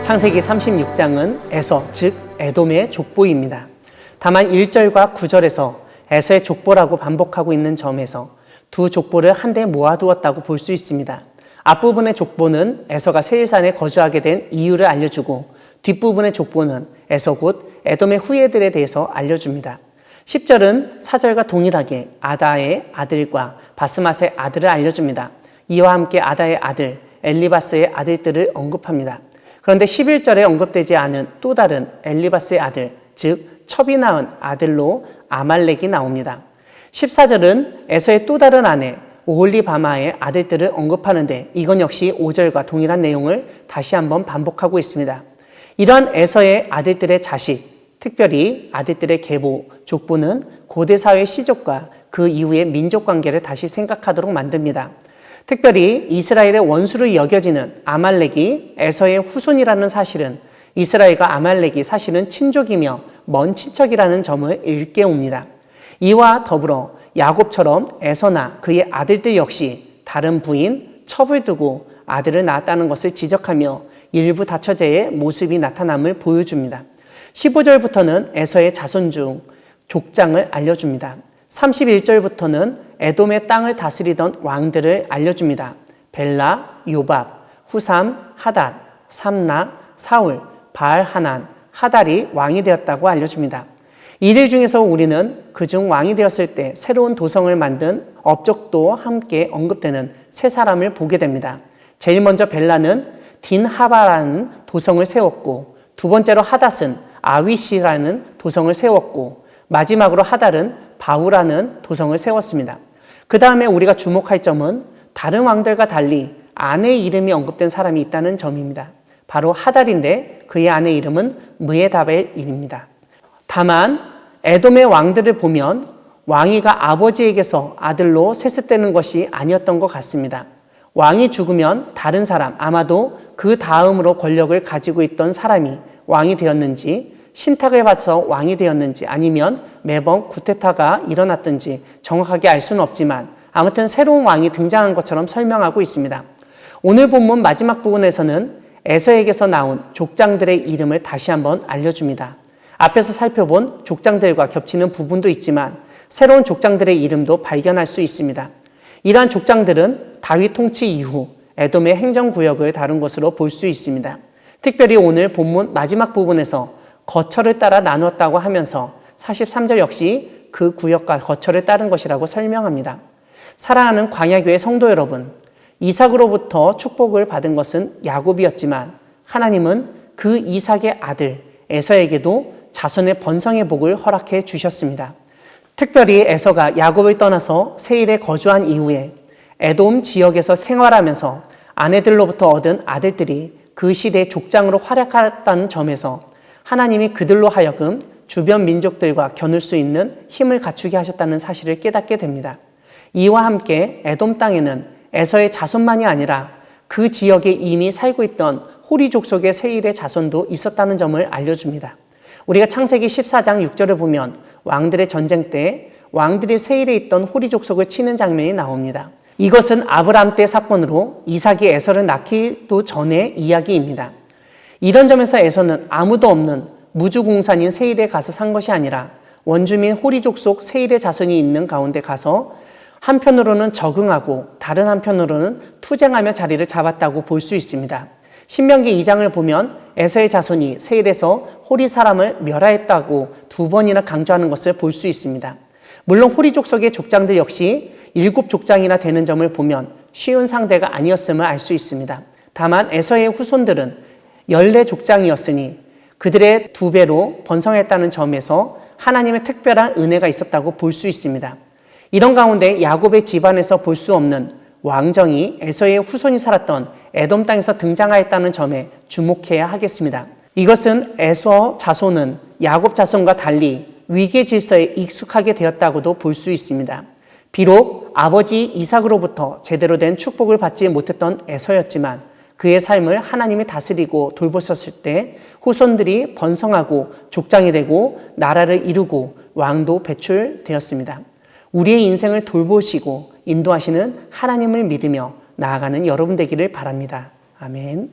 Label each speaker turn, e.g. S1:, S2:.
S1: 창세기 36장은 에서, 즉 에돔의 족보입니다. 다만 1절과 9절에서 에서의 족보라고 반복하고 있는 점에서 두 족보를 한데 모아두었다고 볼 수 있습니다. 앞부분의 족보는 에서가 세일산에 거주하게 된 이유를 알려주고, 뒷부분의 족보는 에서 곧 에돔의 후예들에 대해서 알려줍니다. 10절은 4절과 동일하게 아다의 아들과 바스맛의 아들을 알려줍니다. 이와 함께 아다의 아들 엘리바스의 아들들을 언급합니다. 그런데 11절에 언급되지 않은 또 다른 엘리바스의 아들, 즉 첩이 낳은 아들로 아말렉이 나옵니다. 14절은 에서의 또 다른 아내 오홀리바마의 아들들을 언급하는데, 이건 역시 5절과 동일한 내용을 다시 한번 반복하고 있습니다. 이러한 에서의 아들들의 자식, 특별히 아들들의 계보, 족보는 고대 사회의 시족과 그 이후의 민족 관계를 다시 생각하도록 만듭니다. 특별히 이스라엘의 원수로 여겨지는 아말렉이 에서의 후손이라는 사실은 이스라엘과 아말렉이 사실은 친족이며 먼 친척이라는 점을 일깨웁니다. 이와 더불어 야곱처럼 에서나 그의 아들들 역시 다른 부인 첩을 두고 아들을 낳았다는 것을 지적하며 일부 다처제의 모습이 나타남을 보여줍니다. 15절부터는 에서의 자손 중 족장을 알려줍니다. 31절부터는 에돔의 땅을 다스리던 왕들을 알려줍니다. 벨라, 요밥, 후삼, 하닷, 삼라, 사울, 바알하난, 하달이 왕이 되었다고 알려줍니다. 이들 중에서 우리는 그중 왕이 되었을 때 새로운 도성을 만든 업적도 함께 언급되는 세 사람을 보게 됩니다. 제일 먼저 벨라는 딘하바라는 도성을 세웠고, 두 번째로 하닷은 아위시라는 도성을 세웠고, 마지막으로 하달은 바우라는 도성을 세웠습니다. 그 다음에 우리가 주목할 점은 다른 왕들과 달리 아내의 이름이 언급된 사람이 있다는 점입니다. 바로 하달인데 그의 아내 이름은 무에다벨입니다. 다만 에돔의 왕들을 보면 왕위가 아버지에게서 아들로 세습되는 것이 아니었던 것 같습니다. 왕이 죽으면 다른 사람, 아마도 그 다음으로 권력을 가지고 있던 사람이 왕이 되었는지, 신탁을 받아서 왕이 되었는지, 아니면 매번 쿠데타가 일어났든지 정확하게 알 수는 없지만 아무튼 새로운 왕이 등장한 것처럼 설명하고 있습니다. 오늘 본문 마지막 부분에서는 에서에게서 나온 족장들의 이름을 다시 한번 알려줍니다. 앞에서 살펴본 족장들과 겹치는 부분도 있지만 새로운 족장들의 이름도 발견할 수 있습니다. 이러한 족장들은 다윗 통치 이후 에돔의 행정구역을 다룬 것으로 볼 수 있습니다. 특별히 오늘 본문 마지막 부분에서 거처를 따라 나누었다고 하면서 43절 역시 그 구역과 거처를 따른 것이라고 설명합니다. 사랑하는 광야교회 성도 여러분, 이삭으로부터 축복을 받은 것은 야곱이었지만 하나님은 그 이삭의 아들 에서에게도 자손의 번성의 복을 허락해 주셨습니다. 특별히 에서가 야곱을 떠나서 세일에 거주한 이후에 에돔 지역에서 생활하면서 아내들로부터 얻은 아들들이 그 시대의 족장으로 활약했다는 점에서 하나님이 그들로 하여금 주변 민족들과 겨눌 수 있는 힘을 갖추게 하셨다는 사실을 깨닫게 됩니다. 이와 함께 에돔 땅에는 에서의 자손만이 아니라 그 지역에 이미 살고 있던 호리 족속의 세일의 자손도 있었다는 점을 알려줍니다. 우리가 창세기 14장 6절을 보면 왕들의 전쟁 때 왕들이 세일에 있던 호리 족속을 치는 장면이 나옵니다. 이것은 아브라함 때 사건으로 이삭이 에서를 낳기도 전의 이야기입니다. 이런 점에서 에서는 아무도 없는 무주공산인 세일에 가서 산 것이 아니라 원주민 호리 족속 세일의 자손이 있는 가운데 가서 한편으로는 적응하고 다른 한편으로는 투쟁하며 자리를 잡았다고 볼 수 있습니다. 신명기 2장을 보면 에서의 자손이 세일에서 호리 사람을 멸하였다고 두 번이나 강조하는 것을 볼 수 있습니다. 물론 호리 족속의 족장들 역시 7족장이나 되는 점을 보면 쉬운 상대가 아니었음을 알 수 있습니다. 다만 에서의 후손들은 14족장이었으니 그들의 2배로 번성했다는 점에서 하나님의 특별한 은혜가 있었다고 볼 수 있습니다. 이런 가운데 야곱의 집안에서 볼 수 없는 왕정이 에서의 후손이 살았던 에돔 땅에서 등장하였다는 점에 주목해야 하겠습니다. 이것은 에서 자손은 야곱 자손과 달리 위계 질서에 익숙하게 되었다고도 볼 수 있습니다. 비록 아버지 이삭으로부터 제대로 된 축복을 받지 못했던 에서였지만 그의 삶을 하나님이 다스리고 돌보셨을 때 후손들이 번성하고 족장이 되고 나라를 이루고 왕도 배출되었습니다. 우리의 인생을 돌보시고 인도하시는 하나님을 믿으며 나아가는 여러분 되기를 바랍니다. 아멘.